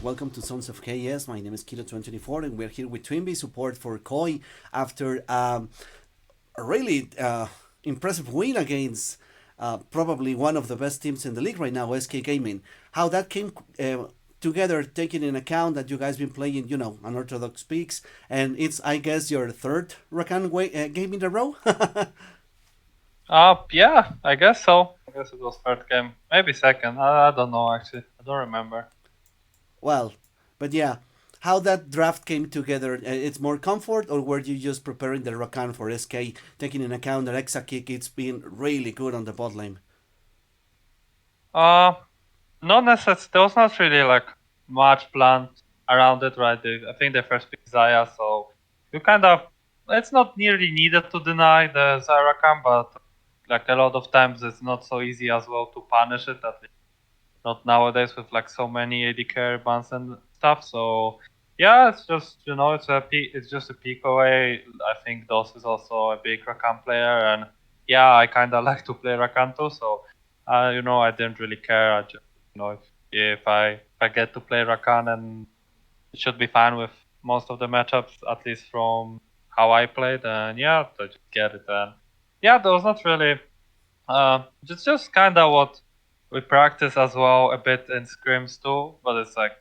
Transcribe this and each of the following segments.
Welcome to Sons of KS. My name is Kilo2024 and we're here with Trymbi Support for KOI after a really impressive win against probably one of the best teams in the league right now, SK Gaming. How that came together, taking in account that you guys been playing, unorthodox peaks, and it's, I guess, your third Rakan game in a row? Yeah, I guess so. I guess it was third game, maybe second. I don't know actually. I don't remember. Well, but yeah, how that draft came together, it's more comfort, or were you just preparing the Rakan for SK, taking in account that Exa Kick it's been really good on the bot lane? Uh, Not necessarily. There was not really like much planned around it, right? I think they first picked Zaya, so you kind of it's not nearly needed to deny the Zyrakan, but like a lot of times it's not so easy as well to punish it. At least not nowadays with like so many AD carry bans and stuff. So yeah, it's just it's just a peak away. I think DOS is also a big Rakan player, and yeah, I kind of like to play Rakan too. So I didn't really care. I just if I get to play Rakan, and it should be fine with most of the matchups, at least from how I played. And yeah, I just get it. And yeah, there was not really just kind of what we practice as well a bit in scrims too, but it's like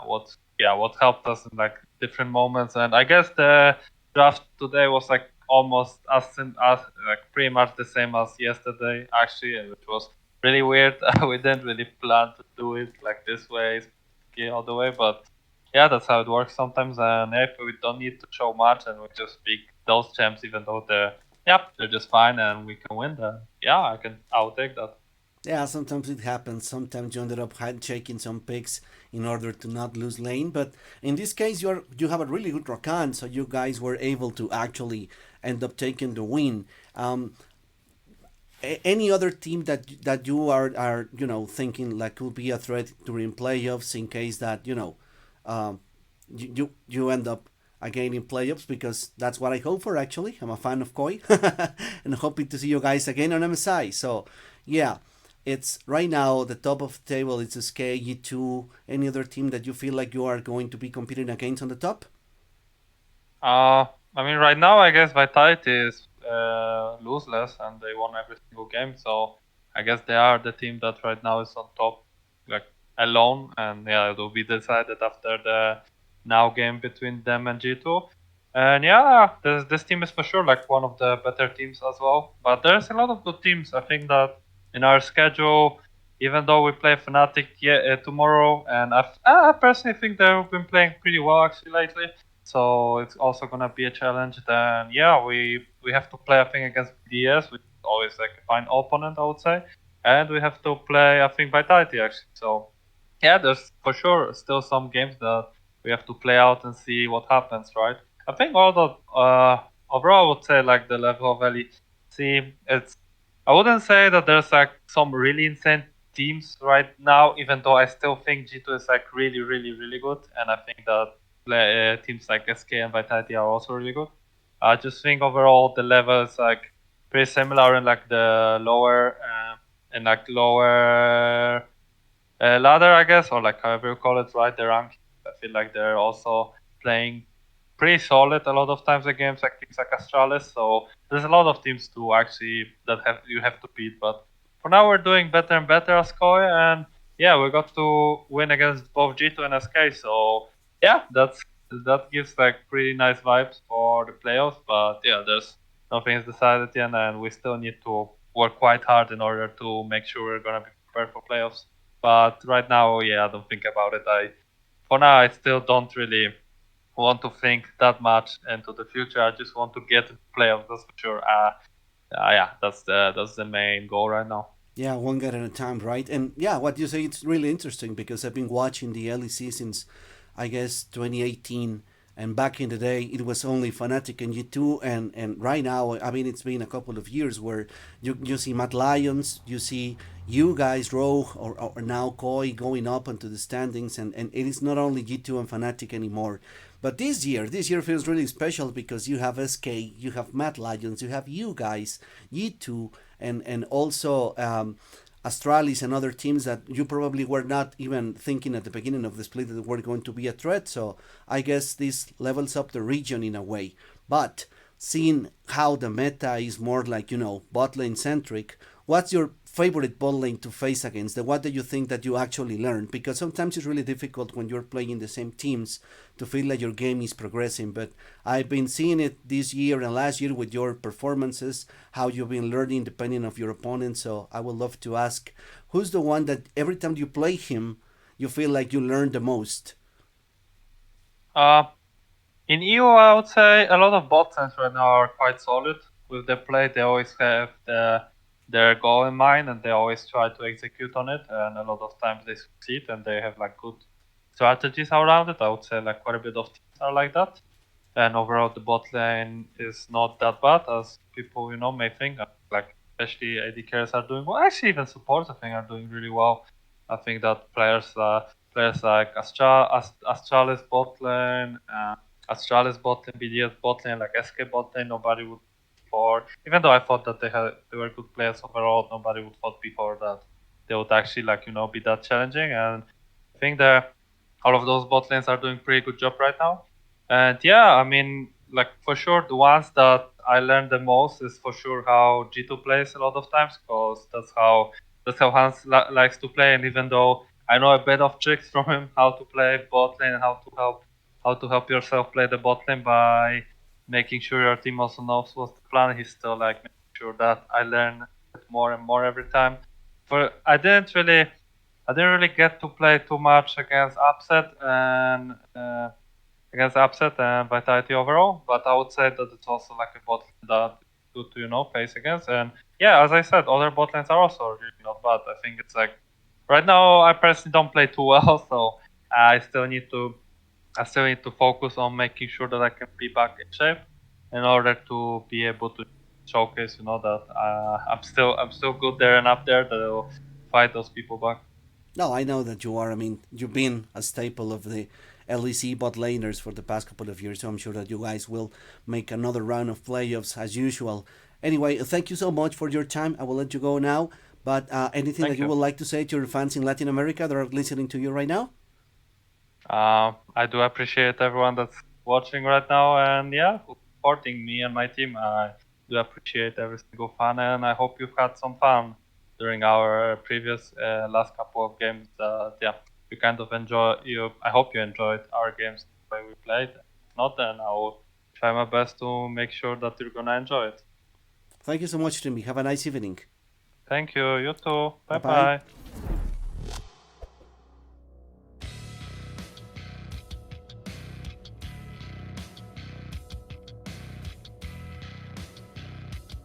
what helped us in like different moments. And I guess the draft today was like almost as like pretty much the same as yesterday actually, and which was really weird. We didn't really plan to do it like this way, all the way, but yeah, that's how it works sometimes. And if we don't need to show much, and we just pick those champs, even though they're just fine, and we can win. Then yeah, I'll take that. Yeah, sometimes it happens. Sometimes you ended up handshaking some picks in order to not lose lane. But in this case, you have a really good Rakan, so you guys were able to actually end up taking the win. Any other team that you are thinking like could be a threat during playoffs in case that you end up again in playoffs, because that's what I hope for. Actually, I'm a fan of KOI and hoping to see you guys again on MSI. So yeah, it's right now the top of the table. It's SK, G2. Any other team that you feel like you are going to be competing against on the top? Uh, I mean, right now I guess Vitality is loseless, and they won every single game. So I guess they are the team that right now is on top, like alone. And yeah, it will be decided after the now game between them and G2. And yeah, this team is for sure like one of the better teams as well. But there's a lot of good teams. I think that in our schedule, even though we play Fnatic tomorrow, and I personally think they've been playing pretty well actually lately. So it's also gonna be a challenge. Then yeah, we have to play I think against BDS, which is always like a fine opponent I would say, and we have to play I think Vitality actually. So yeah, there's for sure still some games that we have to play out and see what happens, right? I think overall I would say like the level of LEC, I wouldn't say that there's like some really insane teams right now, even though I still think G2 is like really, really, really good, and I think that teams like SK and Vitality are also really good. I just think overall the level is like pretty similar in like the lower ladder, I guess, or like however you call it, right? The rank. I feel like they're also playing pretty solid a lot of times against like teams like Astralis. So there's a lot of teams to actually that you have to beat. But for now, we're doing better and better as KOI, and yeah, we got to win against both G2 and SK. So yeah, that gives like pretty nice vibes for the playoffs. But yeah, there's nothing is decided yet, and we still need to work quite hard in order to make sure we're gonna be prepared for playoffs. But right now, yeah, I don't think about it. For now, I still don't really want to think that much into the future. I just want to get to playoffs. That's for sure. Yeah, that's the main goal right now. Yeah, one game at a time, right? And yeah, what you say, it's really interesting because I've been watching the LEC since, I guess, 2018. And back in the day, it was only Fnatic and G2. And right now, I mean, it's been a couple of years where you see Mad Lions, you see you guys, Rogue, or now KOI going up into the standings. And it is not only G2 and Fnatic anymore. But this year feels really special because you have SK, you have Mad Lions, you have you guys, G2, and also Astralis and other teams that you probably were not even thinking at the beginning of the split that were going to be a threat. So I guess this levels up the region in a way. But seeing how the meta is more like, bot lane centric, what's your favorite bot lane to face against? The what do you think that you actually learned? Because sometimes it's really difficult when you're playing the same teams to feel like your game is progressing. But I've been seeing it this year and last year with your performances, how you've been learning depending of your opponent. So I would love to ask, who's the one that every time you play him, you feel like you learn the most? Uh, in EU, I would say a lot of bot lanes right now are quite solid with their play. They always have their goal in mind, and they always try to execute on it. And a lot of times they succeed, and they have like good strategies around it. I would say like quite a bit of teams are like that. And overall, the bot lane is not that bad as people may think. Like especially AD carries are doing well. Actually, even supports I think are doing really well. I think that players like Astralis bot lane, Astralis bot lane, BDS bot lane, like SK bot lane, nobody would before. Even though I thought that they were good players overall, nobody would thought before that they would actually be that challenging. And I think that all of those bot lanes are doing pretty good job right now. And yeah, I mean, like for sure, the ones that I learned the most is for sure how G2 plays a lot of times, because that's how Hans likes to play. And even though I know a bit of tricks from him how to play bot lane and how to help yourself play the bot lane by making sure your team also knows what's the plan, he's still like making sure that I learn it more and more every time. For I didn't really get to play too much against Upset and Vitality overall, but I would say that it's also like a bot lane that is good to face against. And yeah, as I said, other bot lanes are also really not bad. I think it's like right now I personally don't play too well, so I still need to focus on making sure that I can be back in shape in order to be able to showcase, that I'm still good there and up there that will fight those people back. No, I know that you are. I mean, you've been a staple of the LEC bot laners for the past couple of years, so I'm sure that you guys will make another round of playoffs as usual. Anyway, thank you so much for your time. I will let you go now. But anything that Thank you you. would like to say to your fans in Latin America that are listening to you right now? I do appreciate everyone that's watching right now, and yeah, who's supporting me and my team. I do appreciate every single fan, and I hope you've had some fun during our previous last couple of games. Yeah, you kind of enjoy. I hope you enjoyed our games the way we played. If not, then I will try my best to make sure that you're gonna enjoy it. Thank you so much, Trymbi. Have a nice evening. Thank you. You too. Bye Bye bye. bye.